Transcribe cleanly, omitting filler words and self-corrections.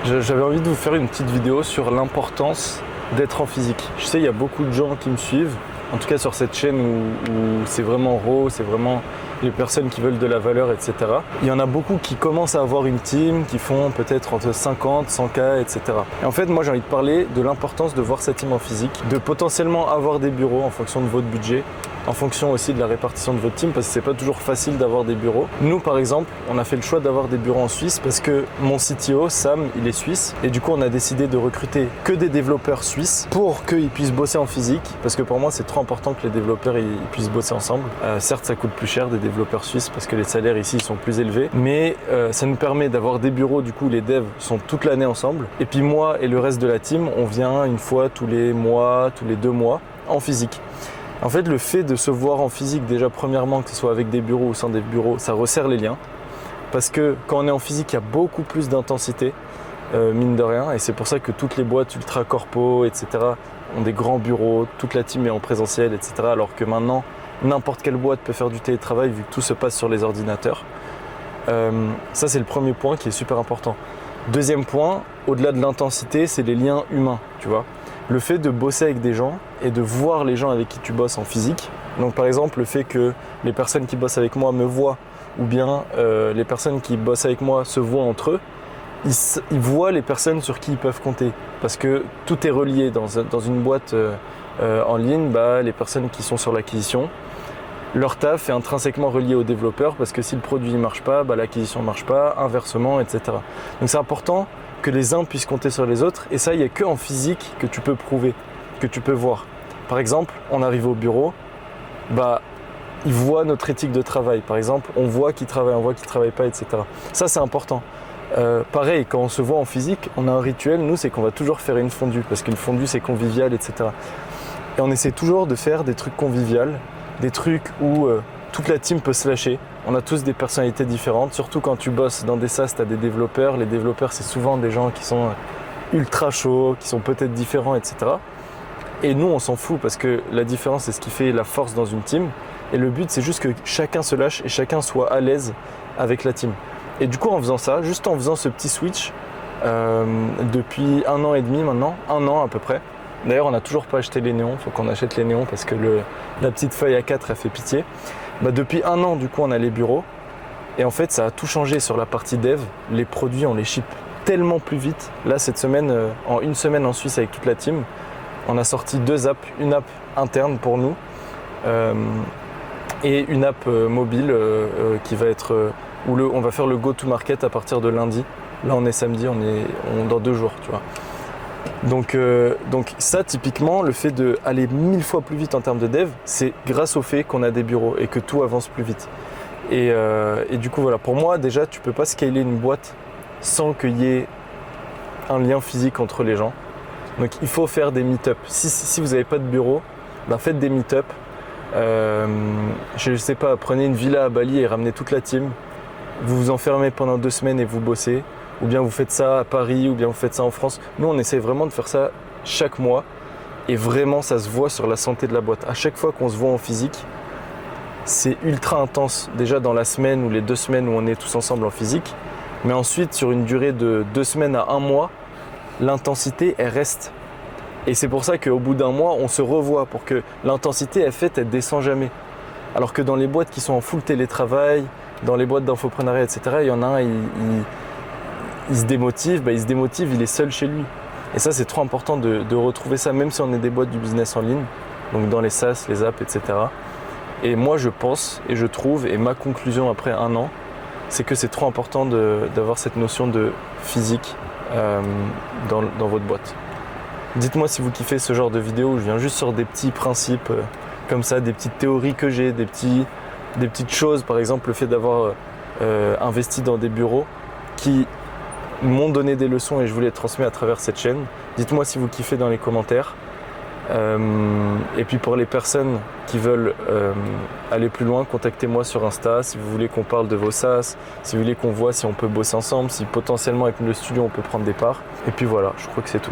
J'avais envie de vous faire une petite vidéo sur l'importance d'être en physique. Je sais, il y a beaucoup de gens qui me suivent, en tout cas sur cette chaîne où c'est vraiment raw, c'est vraiment les personnes qui veulent de la valeur, etc. Il y en a beaucoup qui commencent à avoir une team, qui font peut-être entre 50, 100K, etc. Et en fait, moi j'ai envie de parler de l'importance de voir sa team en physique, de potentiellement avoir des bureaux en fonction de votre budget, en fonction aussi de la répartition de votre team, parce que c'est pas toujours facile d'avoir des bureaux. Nous par exemple, on a fait le choix d'avoir des bureaux en Suisse parce que mon CTO, Sam, il est suisse, et du coup on a décidé de recruter que des développeurs suisses pour qu'ils puissent bosser en physique, parce que pour moi c'est trop important que les développeurs ils puissent bosser ensemble. Certes ça coûte plus cher des développeurs suisses parce que les salaires ici sont plus élevés, mais ça nous permet d'avoir des bureaux, du coup les devs sont toute l'année ensemble, et puis moi et le reste de la team, on vient une fois tous les mois, tous les 2 mois en physique. En fait, le fait de se voir en physique, déjà premièrement, que ce soit avec des bureaux ou sans des bureaux, ça resserre les liens. Parce que quand on est en physique, il y a beaucoup plus d'intensité, mine de rien. Et c'est pour ça que toutes les boîtes ultra corpo, etc., ont des grands bureaux, toute la team est en présentiel, etc. Alors que maintenant, n'importe quelle boîte peut faire du télétravail vu que tout se passe sur les ordinateurs. Ça, c'est le premier point qui est super important. Deuxième point, au-delà de l'intensité, c'est les liens humains, tu vois. Le fait de bosser avec des gens et de voir les gens avec qui tu bosses en physique. Donc par exemple, le fait que les personnes qui bossent avec moi me voient, ou bien les personnes qui bossent avec moi se voient entre eux, ils voient les personnes sur qui ils peuvent compter. Parce que tout est relié dans une boîte en ligne, les personnes qui sont sur l'acquisition, leur taf est intrinsèquement relié aux développeurs parce que si le produit ne marche pas, l'acquisition ne marche pas, inversement, etc. Donc c'est important que les uns puissent compter sur les autres, et ça, il n'y a qu'en physique que tu peux prouver, que tu peux voir. Par exemple, on arrive au bureau, ils voient notre éthique de travail. Par exemple, on voit qui travaille, on voit qui ne travaille pas, etc. Ça, c'est important. Pareil, quand on se voit en physique, on a un rituel, nous, c'est qu'on va toujours faire une fondue, parce qu'une fondue, c'est convivial, etc. Et on essaie toujours de faire des trucs conviviaux, des trucs où toute la team peut se lâcher. On a tous des personnalités différentes, surtout quand tu bosses dans des SaaS, tu as des développeurs. Les développeurs, c'est souvent des gens qui sont ultra chauds, qui sont peut-être différents, etc. Et nous, on s'en fout parce que la différence, c'est ce qui fait la force dans une team. Et le but, c'est juste que chacun se lâche et chacun soit à l'aise avec la team. Et du coup, en faisant ça, juste en faisant ce petit switch, depuis 1 an et demi maintenant, 1 an à peu près. D'ailleurs, on n'a toujours pas acheté les néons, il faut qu'on achète les néons parce que la petite feuille A4 a fait pitié. Depuis 1 an, du coup, on a les bureaux. Et en fait, ça a tout changé sur la partie dev. Les produits, on les ship tellement plus vite. Là, cette semaine, en 1 semaine en Suisse avec toute la team, on a sorti 2 apps. Une app interne pour nous et une app mobile qui va être où on va faire le go-to-market à partir de lundi. Là, on est samedi, dans 2 jours, tu vois. Donc ça, typiquement, le fait d'aller 1000 fois plus vite en termes de dev, c'est grâce au fait qu'on a des bureaux et que tout avance plus vite. Et du coup, voilà, pour moi, déjà, tu peux pas scaler une boîte sans qu'il y ait un lien physique entre les gens. Donc, il faut faire des meet-up. Si vous n'avez pas de bureau, faites des meet-up. Je sais pas, prenez une villa à Bali et ramenez toute la team. Vous vous enfermez pendant 2 semaines et vous bossez. Ou bien vous faites ça à Paris, ou bien vous faites ça en France. Nous, on essaie vraiment de faire ça chaque mois. Et vraiment, ça se voit sur la santé de la boîte. À chaque fois qu'on se voit en physique, c'est ultra intense. Déjà dans la semaine ou les 2 semaines où on est tous ensemble en physique. Mais ensuite, sur une durée de 2 semaines à 1 mois, l'intensité, elle reste. Et c'est pour ça qu'au bout d'1 mois, on se revoit pour que l'intensité, elle descend jamais. Alors que dans les boîtes qui sont en full télétravail, dans les boîtes d'infoprenariat, etc., il y en a un, il se démotive, il est seul chez lui. Et ça, c'est trop important de retrouver ça, même si on est des boîtes du business en ligne, donc dans les SaaS, les apps, etc. Et moi, je pense et je trouve, et ma conclusion après 1 an, c'est que c'est trop important d'avoir cette notion de physique dans votre boîte. Dites-moi si vous kiffez ce genre de vidéo où je viens juste sur des petits principes comme ça, des petites théories que j'ai, des petites choses, par exemple le fait d'avoir investi dans des bureaux qui m'ont donné des leçons et je vous les transmets à travers cette chaîne. Dites-moi si vous kiffez dans les commentaires. Et puis pour les personnes qui veulent aller plus loin, contactez-moi sur Insta si vous voulez qu'on parle de vos SaaS, si vous voulez qu'on voit si on peut bosser ensemble, si potentiellement avec le studio on peut prendre des parts. Et puis voilà, je crois que c'est tout.